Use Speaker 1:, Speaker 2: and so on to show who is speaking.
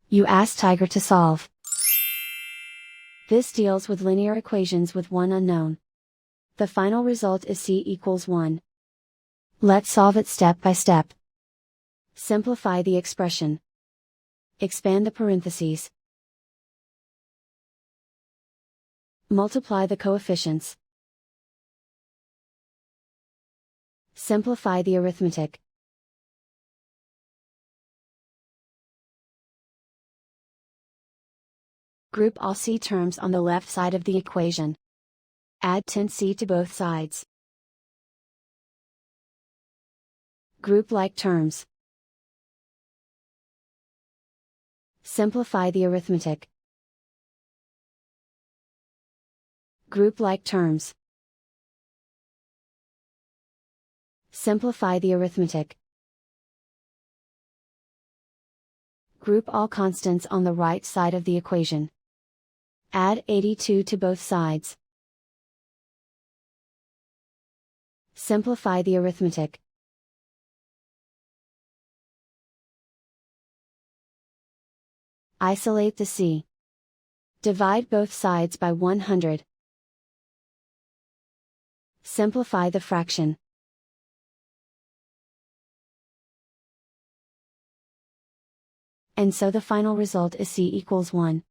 Speaker 1: You ask Tiger to solve. This deals with linear equations with one unknown. The final result is c equals 1. Let's solve it step by step. Simplify the expression. Expand the parentheses. Multiply the coefficients. Simplify the arithmetic. Group all c terms on the left side of the equation. Add 10c to both sides. Group like terms. Simplify the arithmetic. Group like terms. Simplify the arithmetic. Group all constants on the right side of the equation. Add 82 to both sides. Simplify the arithmetic. Isolate the c. Divide both sides by 100. Simplify the fraction. And so the final result is c equals 1.